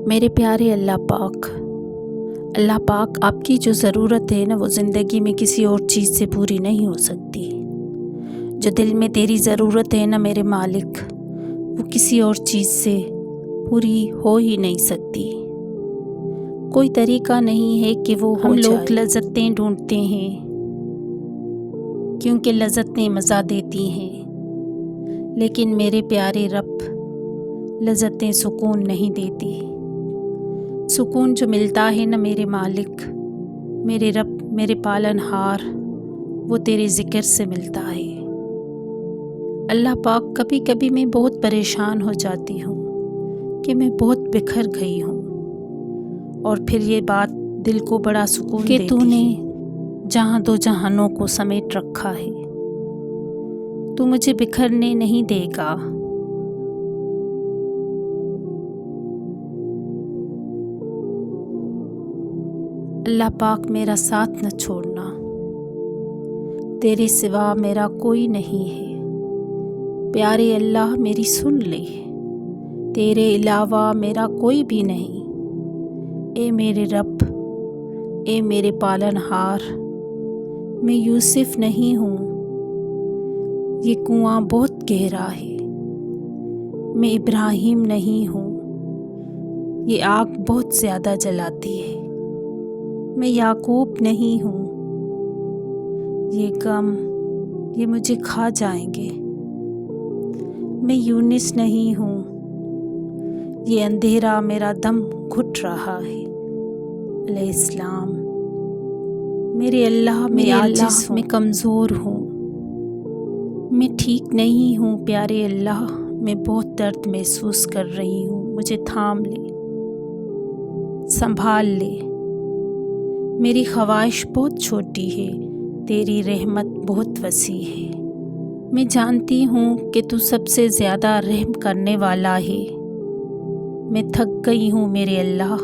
میرے پیارے اللہ پاک آپ کی جو ضرورت ہے نا وہ زندگی میں کسی اور چیز سے پوری نہیں ہو سکتی۔ جو دل میں تیری ضرورت ہے نا میرے مالک، وہ کسی اور چیز سے پوری ہو ہی نہیں سکتی۔ کوئی طریقہ نہیں ہے کہ وہ ہو جائے۔ ہم لوگ لذتیں ڈھونڈتے ہیں کیونکہ لذتیں مزہ دیتی ہیں، لیکن میرے پیارے رب لذتیں سکون نہیں دیتی۔ سکون جو ملتا ہے نا میرے مالک، میرے رب، میرے پالن ہار، وہ تیرے ذکر سے ملتا ہے۔ اللہ پاک، کبھی کبھی میں بہت پریشان ہو جاتی ہوں کہ میں بہت بکھر گئی ہوں، اور پھر یہ بات دل کو بڑا سکون دیتی کہ تو نے جہاں دو جہانوں کو سمیٹ رکھا ہے، تو مجھے بکھرنے نہیں دے گا۔ اللہ پاک، میرا ساتھ نہ چھوڑنا، تیرے سوا میرا کوئی نہیں ہے۔ پیارے اللہ، میری سن لے، تیرے علاوہ میرا کوئی بھی نہیں۔ اے میرے رب، اے میرے پالن ہار، میں یوسف نہیں ہوں، یہ کنواں بہت گہرا ہے۔ میں ابراہیم نہیں ہوں، یہ آگ بہت زیادہ جلاتی ہے۔ میں یعقوب نہیں ہوں، یہ غم یہ مجھے کھا جائیں گے۔ میں یونس نہیں ہوں، یہ اندھیرا میرا دم گھٹ رہا ہے۔ علیہ السلام۔ میرے اللہ، میں عاجز ہوں، میں کمزور ہوں، میں ٹھیک نہیں ہوں۔ پیارے اللہ، میں بہت درد محسوس کر رہی ہوں، مجھے تھام لے، سنبھال لے۔ میری خواہش بہت چھوٹی ہے، تیری رحمت بہت وسیع ہے۔ میں جانتی ہوں کہ تو سب سے زیادہ رحم کرنے والا ہے۔ میں تھک گئی ہوں میرے اللہ،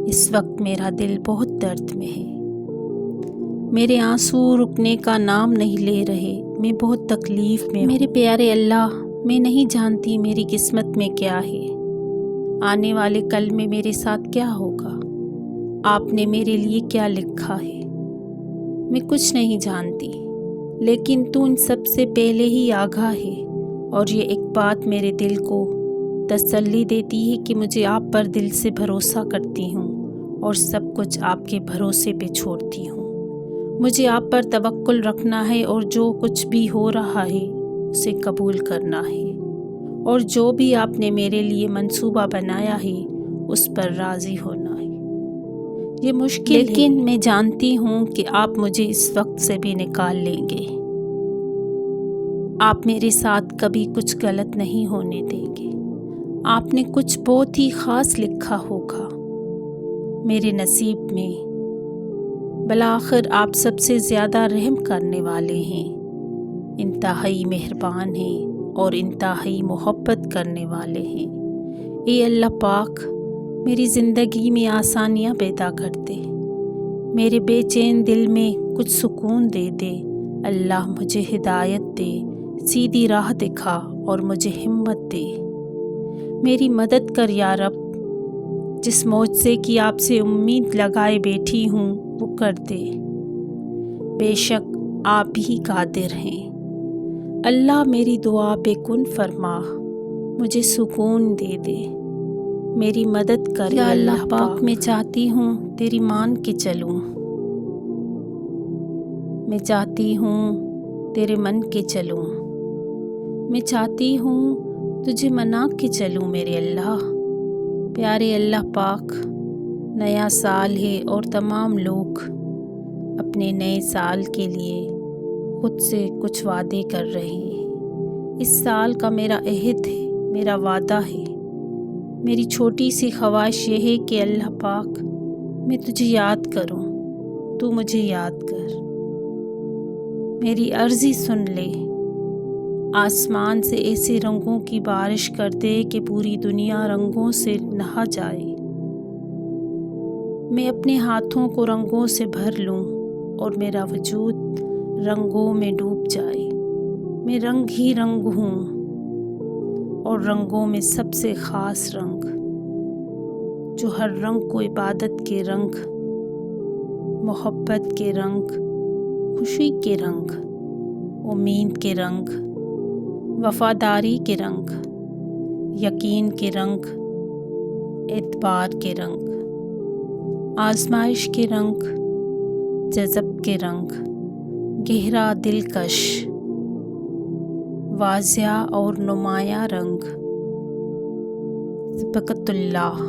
اس وقت میرا دل بہت درد میں ہے۔ میرے آنسو رکنے کا نام نہیں لے رہے، میں بہت تکلیف میں ہوں۔ میرے پیارے اللہ، میں نہیں جانتی میری قسمت میں کیا ہے، آنے والے کل میں میرے ساتھ کیا ہوگا، آپ نے میرے لیے کیا لکھا ہے، میں کچھ نہیں جانتی، لیکن تو ان سب سے پہلے ہی آگاہ ہے۔ اور یہ ایک بات میرے دل کو تسلی دیتی ہے کہ مجھے آپ پر دل سے بھروسہ کرتی ہوں، اور سب کچھ آپ کے بھروسے پہ چھوڑتی ہوں۔ مجھے آپ پر توکل رکھنا ہے، اور جو کچھ بھی ہو رہا ہے اسے قبول کرنا ہے، اور جو بھی آپ نے میرے لیے منصوبہ بنایا ہے اس پر راضی ہونا ہے۔ یہ مشکل ہے، لیکن میں جانتی ہوں کہ آپ مجھے اس وقت سے بھی نکال لیں گے۔ آپ میرے ساتھ کبھی کچھ غلط نہیں ہونے دیں گے۔ آپ نے کچھ بہت ہی خاص لکھا ہوگا میرے نصیب میں۔ بالآخر آپ سب سے زیادہ رحم کرنے والے ہیں، انتہائی مہربان ہیں، اور انتہائی محبت کرنے والے ہیں۔ اے اللہ پاک، میری زندگی میں آسانیاں پیدا کر دے، میرے بے چین دل میں کچھ سکون دے دے۔ اللہ، مجھے ہدایت دے، سیدھی راہ دکھا، اور مجھے ہمت دے۔ میری مدد کر یا رب، جس معجزے کی آپ سے امید لگائے بیٹھی ہوں وہ کر دے۔ بے شک آپ ہی قادر ہیں۔ اللہ، میری دعا پہ کن فرما، مجھے سکون دے دے، میری مدد کر یا اللہ پاک۔ میں چاہتی ہوں تیری مان کے چلوں، میں چاہتی ہوں تیرے من کے چلوں، میں چاہتی ہوں تجھے منا کے چلوں میرے اللہ۔ پیارے اللہ پاک، نیا سال ہے اور تمام لوگ اپنے نئے سال کے لیے خود سے کچھ وعدے کر رہے ہیں۔ اس سال کا میرا عہد ہے، میرا وعدہ ہے، میری چھوٹی سی خواہش یہ ہے کہ اللہ پاک، میں تجھے یاد کروں، تو مجھے یاد کر، میری عرضی سن لے۔ آسمان سے ایسے رنگوں کی بارش کر دے کہ پوری دنیا رنگوں سے نہا جائے۔ میں اپنے ہاتھوں کو رنگوں سے بھر لوں، اور میرا وجود رنگوں میں ڈوب جائے۔ میں رنگ ہی رنگ ہوں، اور رنگوں میں سب سے خاص رنگ جو ہر رنگ کو عبادت کے رنگ، محبت کے رنگ، خوشی کے رنگ، امید کے رنگ، وفاداری کے رنگ، یقین کے رنگ، اعتبار کے رنگ، آزمائش کے رنگ، جذب کے رنگ، گہرا دلکش، واضح اور نمایاں رنگ، صبغت اللہ،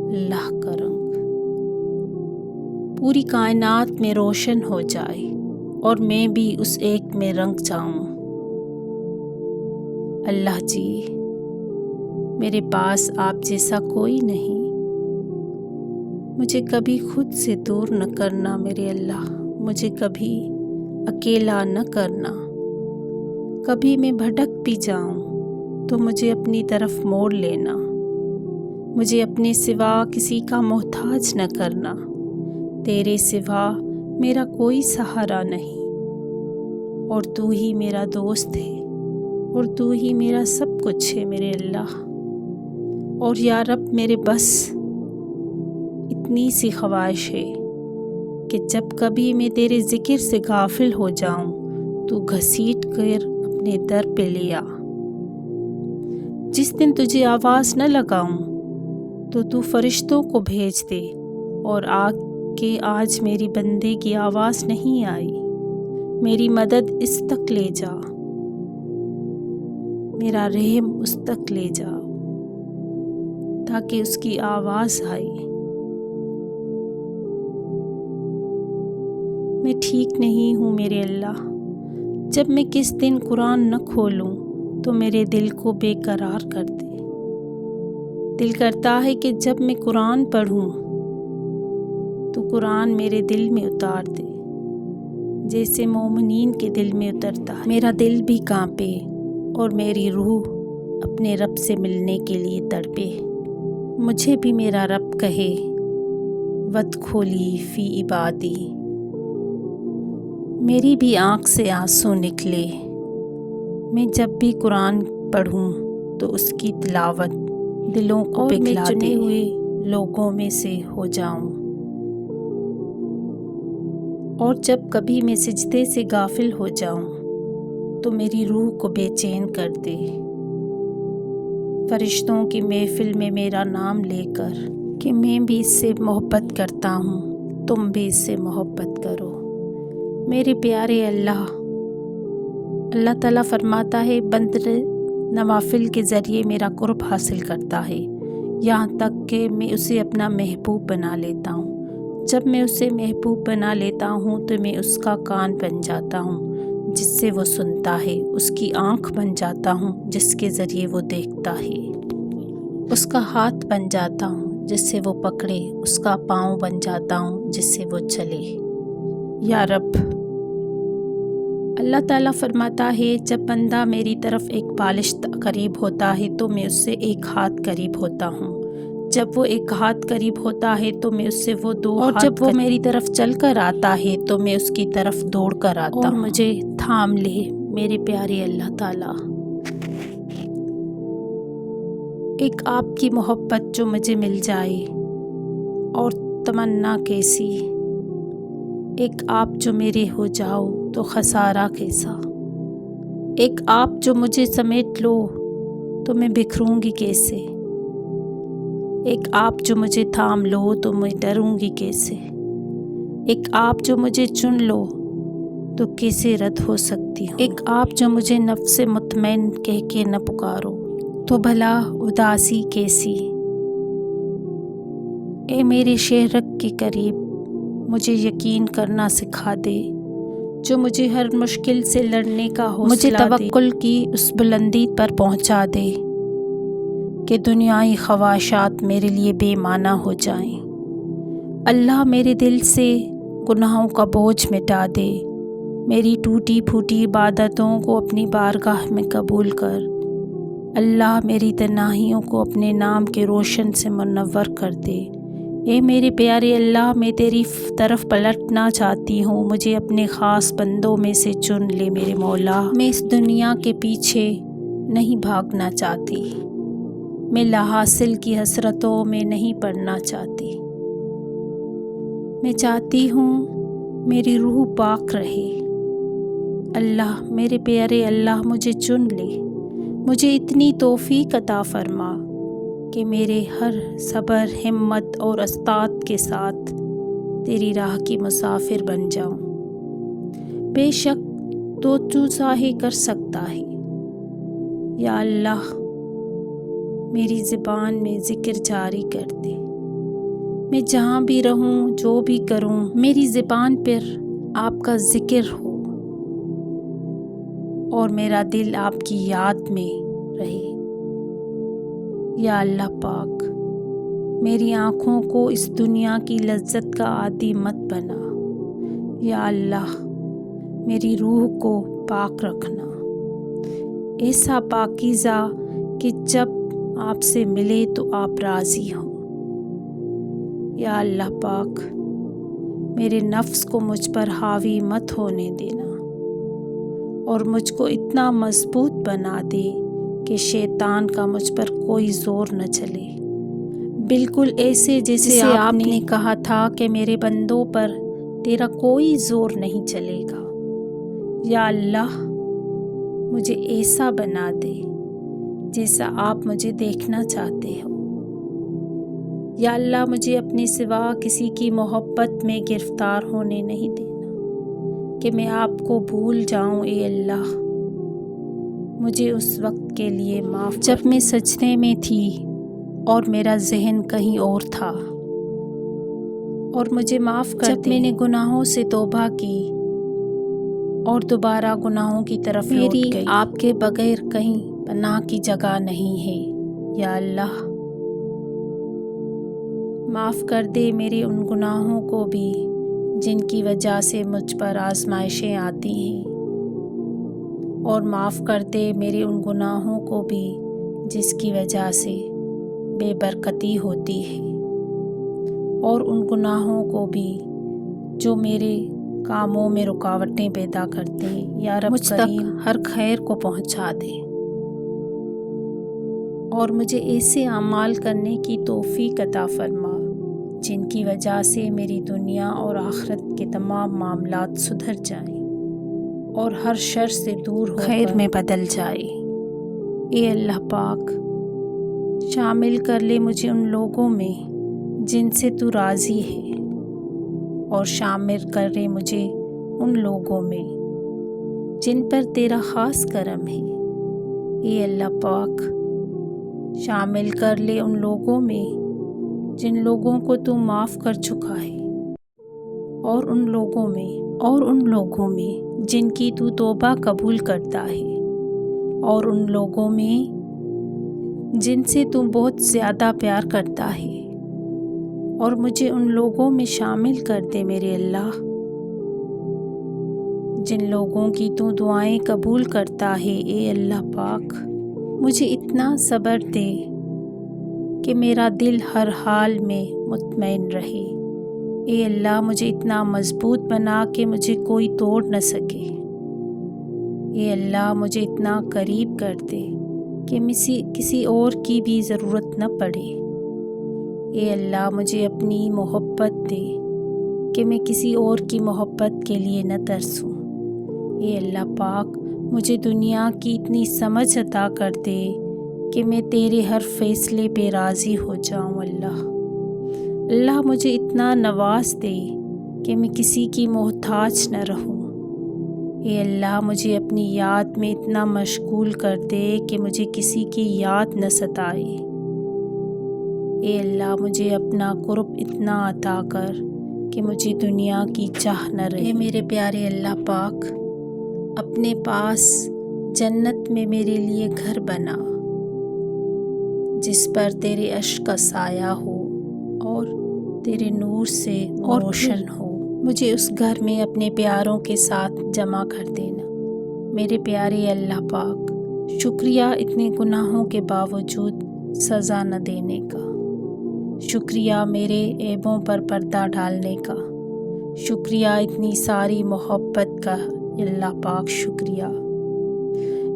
اللہ کا رنگ پوری کائنات میں روشن ہو جائے اور میں بھی اس ایک میں رنگ جاؤں۔ اللہ جی، میرے پاس آپ جیسا کوئی نہیں، مجھے کبھی خود سے دور نہ کرنا میرے اللہ، مجھے کبھی اکیلا نہ کرنا۔ کبھی میں بھٹک بھی جاؤں تو مجھے اپنی طرف موڑ لینا، مجھے اپنے سوا کسی کا محتاج نہ کرنا۔ تیرے سوا میرا کوئی سہارا نہیں، اور تو ہی میرا دوست ہے، اور تو ہی میرا سب کچھ ہے میرے اللہ۔ اور یا رب، میرے بس اتنی سی خواہش ہے کہ جب کبھی میں تیرے ذکر سے غافل ہو جاؤں تو گھسیٹ کر اپنے در پہ لے آ۔ جس دن تجھے آواز نہ لگاؤں تو فرشتوں کو بھیج دے اور کہ آج میری بندے کی آواز نہیں آئی، میری مدد اس تک لے جا، میرا رحم اس تک لے جا تاکہ اس کی آواز آئے۔ میں ٹھیک نہیں ہوں میرے اللہ، جب میں کس دن قرآن نہ کھولوں تو میرے دل کو بے قرار کر دے۔ دل کرتا ہے کہ جب میں قرآن پڑھوں تو قرآن میرے دل میں اتار دے، جیسے مومنین کے دل میں اترتا ہے۔ میرا دل بھی کانپے اور میری روح اپنے رب سے ملنے کے لیے تڑپے۔ مجھے بھی میرا رب کہے وادخلی فی عبادی، میری بھی آنکھ سے آنسو نکلے۔ میں جب بھی قرآن پڑھوں تو اس کی تلاوت دلوں کو پگھلا دے، چنے ہوئے لوگوں میں سے ہو جاؤں۔ اور جب کبھی میں سجدے سے غافل ہو جاؤں تو میری روح کو بے چین کر دے۔ فرشتوں کی محفل میں میرا نام لے کر کہ میں بھی اس سے محبت کرتا ہوں، تم بھی اس سے محبت کرو۔ میرے پیارے اللہ تعالیٰ فرماتا ہے بندہ نوافل کے ذریعے میرا قرب حاصل کرتا ہے، یہاں تک کہ میں اسے اپنا محبوب بنا لیتا ہوں۔ جب میں اسے محبوب بنا لیتا ہوں تو میں اس کا کان بن جاتا ہوں جس سے وہ سنتا ہے، اس کی آنکھ بن جاتا ہوں جس کے ذریعے وہ دیکھتا ہے، اس کا ہاتھ بن جاتا ہوں جس سے وہ پکڑے، اس کا پاؤں بن جاتا ہوں جس سے وہ چلے۔ یا رب، اللہ تعالیٰ فرماتا ہے جب بندہ میری طرف ایک بالش قریب ہوتا ہے تو میں اس سے ایک ہاتھ قریب ہوتا ہوں، جب وہ ایک ہاتھ قریب ہوتا ہے تو میں اس سے وہ دو ہاتھ، اور جب وہ میری طرف چل کر آتا ہے تو میں اس کی طرف دوڑ کر آتا ہوں۔ اور مجھے تھام لے میرے پیارے اللہ تعالیٰ، ایک آپ کی محبت جو مجھے مل جائے، اور تمنا کیسی، ایک آپ جو میرے ہو جاؤ تو خسارہ کیسا، ایک آپ جو مجھے سمیٹ لو تو میں بکھروں گی کیسے، ایک آپ جو مجھے تھام لو تو میں ڈروں گی کیسے، ایک آپ جو مجھے چن لو تو کیسے رد ہو سکتی ہوں، ایک آپ جو مجھے نفس مطمئن کہہ کے نہ پکارو تو بھلا اداسی کیسی۔ اے میرے شہرک کے قریب، مجھے یقین کرنا سکھا دے، جو مجھے ہر مشکل سے لڑنے کا حوصلہ دے، مجھے توکل کی اس بلندی پر پہنچا دے کہ دنیائی خواہشات میرے لیے بے معنی ہو جائیں۔ اللہ میرے دل سے گناہوں کا بوجھ مٹا دے، میری ٹوٹی پھوٹی عبادتوں کو اپنی بارگاہ میں قبول کر۔ اللہ میری تنہائیوں کو اپنے نام کے روشن سے منور کر دے۔ اے میرے پیارے اللہ، میں تیری طرف پلٹنا چاہتی ہوں، مجھے اپنے خاص بندوں میں سے چن لے میرے مولا۔ میں اس دنیا کے پیچھے نہیں بھاگنا چاہتی، میں لاحاصل کی حسرتوں میں نہیں پڑنا چاہتی۔ میں چاہتی ہوں میری روح پاک رہے۔ اللہ، میرے پیارے اللہ، مجھے چن لے، مجھے اتنی توفیق عطا فرما کہ میرے ہر صبر، ہمت اور استعداد کے ساتھ تیری راہ کی مسافر بن جاؤں۔ بے شک تو چاہے کر سکتا ہے۔ یا اللہ، میری زبان میں ذکر جاری کر دے۔ میں جہاں بھی رہوں، جو بھی کروں، میری زبان پر آپ کا ذکر ہو اور میرا دل آپ کی یاد میں رہے۔ یا اللہ پاک، میری آنکھوں کو اس دنیا کی لذت کا عادی مت بنا۔ یا اللہ، میری روح کو پاک رکھنا، ایسا پاکیزہ کہ جب آپ سے ملے تو آپ راضی ہوں۔ یا اللہ پاک، میرے نفس کو مجھ پر حاوی مت ہونے دینا اور مجھ کو اتنا مضبوط بنا دے کہ شیطان کا مجھ پر کوئی زور نہ چلے، بالکل ایسے جیسے آپ نے کہا تھا کہ میرے بندوں پر تیرا کوئی زور نہیں چلے گا۔ یا اللہ، مجھے ایسا بنا دے جیسا آپ مجھے دیکھنا چاہتے ہو۔ یا اللہ، مجھے اپنے سوا کسی کی محبت میں گرفتار ہونے نہیں دینا کہ میں آپ کو بھول جاؤں۔ اے اللہ، مجھے اس وقت کے لیے معاف کر جب میں سجدے میں تھی اور میرا ذہن کہیں اور تھا، اور مجھے معاف کر جب میں نے گناہوں سے توبہ کی اور دوبارہ گناہوں کی طرف لوٹ گئی۔ آپ کے بغیر کہیں پناہ کی جگہ نہیں ہے۔ یا اللہ، معاف کر دے میرے ان گناہوں کو بھی جن کی وجہ سے مجھ پر آزمائشیں آتی ہیں، اور معاف کر دے میرے ان گناہوں کو بھی جس کی وجہ سے بے برکتی ہوتی ہے، اور ان گناہوں کو بھی جو میرے کاموں میں رکاوٹیں پیدا کرتے ہیں۔ یا رب مجھ تک ہر خیر کو پہنچا دے اور مجھے ایسے اعمال کرنے کی توفیق عطا فرما جن کی وجہ سے میری دنیا اور آخرت کے تمام معاملات سدھر جائیں اور ہر شر سے دور ہو خیر میں بدل جائے۔ اے اللہ پاک، شامل کر لے مجھے ان لوگوں میں جن سے تو راضی ہے، اور شامل کر لے مجھے ان لوگوں میں جن پر تیرا خاص کرم ہے۔ اے اللہ پاک، شامل کر لے ان لوگوں میں جن لوگوں کو تو معاف کر چکا ہے، اور ان لوگوں میں جن کی تو توبہ قبول کرتا ہے، اور ان لوگوں میں جن سے تو بہت زیادہ پیار کرتا ہے، اور مجھے ان لوگوں میں شامل کر دے میرے اللہ جن لوگوں کی تو دعائیں قبول کرتا ہے۔ اے اللہ پاک، مجھے اتنا صبر دے کہ میرا دل ہر حال میں مطمئن رہے۔ اے اللہ، مجھے اتنا مضبوط بنا کہ مجھے کوئی توڑ نہ سکے۔ اے اللہ، مجھے اتنا قریب کر دے کہ کسی اور کی بھی ضرورت نہ پڑے۔ اے اللہ، مجھے اپنی محبت دے کہ میں کسی اور کی محبت کے لیے نہ ترسوں۔ اے اللہ پاک، مجھے دنیا کی اتنی سمجھ عطا کر دے کہ میں تیرے ہر فیصلے پہ راضی ہو جاؤں۔ اللہ، مجھے اتنا نواز دے کہ میں کسی کی محتاج نہ رہوں۔ اے اللہ، مجھے اپنی یاد میں اتنا مشغول کر دے کہ مجھے کسی کی یاد نہ ستائے۔ اے اللہ، مجھے اپنا قرب اتنا عطا کر کہ مجھے دنیا کی چاہ نہ رہے۔ اے میرے پیارے اللہ پاک، اپنے پاس جنت میں میرے لیے گھر بنا جس پر تیرے عرش کا سایہ ہو اور تیرے نور سے روشن ہو۔ مجھے اس گھر میں اپنے پیاروں کے ساتھ جمع کر دینا۔ میرے پیارے اللہ پاک، شکریہ اتنے گناہوں کے باوجود سزا نہ دینے کا، شکریہ میرے عیبوں پر پردہ ڈالنے کا، شکریہ اتنی ساری محبت کا۔ اللہ پاک شکریہ۔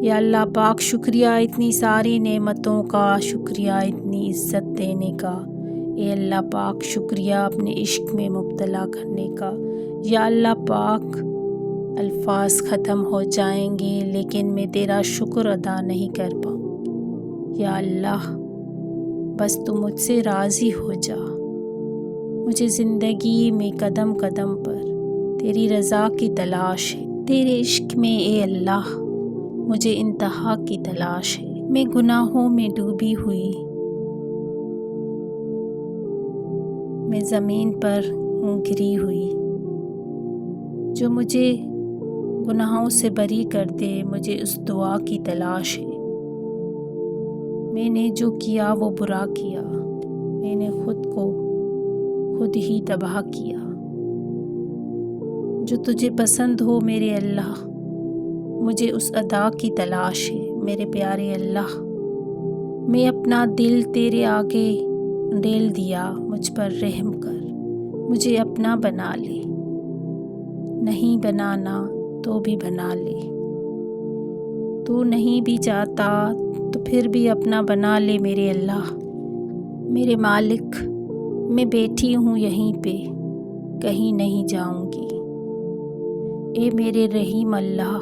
یا اللہ پاک شکریہ اتنی ساری نعمتوں کا، شکریہ اتنی عزت دینے کا، اے اللہ پاک شکریہ اپنے عشق میں مبتلا کرنے کا۔ یا اللہ پاک الفاظ ختم ہو جائیں گے لیکن میں تیرا شکر ادا نہیں کر پاؤں گی۔ یا اللہ بس تو مجھ سے راضی ہو جا۔ مجھے زندگی میں قدم قدم پر تیری رضا کی تلاش ہے، تیرے عشق میں اے اللہ مجھے انتہا کی تلاش ہے۔ میں گناہوں میں ڈوبی ہوئی، میں زمین پر ہوں گری ہوئی، جو مجھے گناہوں سے بری کر دے، مجھے اس دعا کی تلاش ہے۔ میں نے جو کیا وہ برا کیا، میں نے خود کو خود ہی تباہ کیا۔ جو تجھے پسند ہو میرے اللہ، مجھے اس ادا کی تلاش ہے۔ میرے پیارے اللہ، میں اپنا دل تیرے آگے ڈیل دیا، مجھ پر رحم کر، مجھے اپنا بنا لے، نہیں بنانا تو بھی بنا لے، تو نہیں بھی چاہتا تو پھر بھی اپنا بنا لے میرے اللہ۔ میرے مالک، میں بیٹھی ہوں یہیں پہ، کہیں نہیں جاؤں گی۔ اے میرے رحیم اللہ،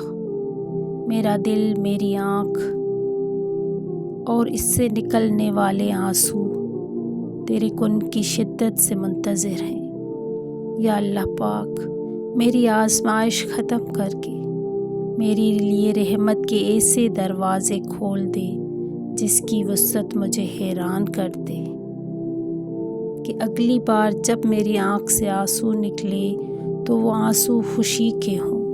میرا دل، میری آنکھ اور اس سے نکلنے والے آنسو تیرے کن کی شدت سے منتظر ہیں۔ یا اللہ پاک میری آزمائش ختم کر کے میرے لیے رحمت کے ایسے دروازے کھول دے جس کی وسعت مجھے حیران کر دے، کہ اگلی بار جب میری آنکھ سے آنسو نکلے تو وہ آنسو خوشی کے ہوں،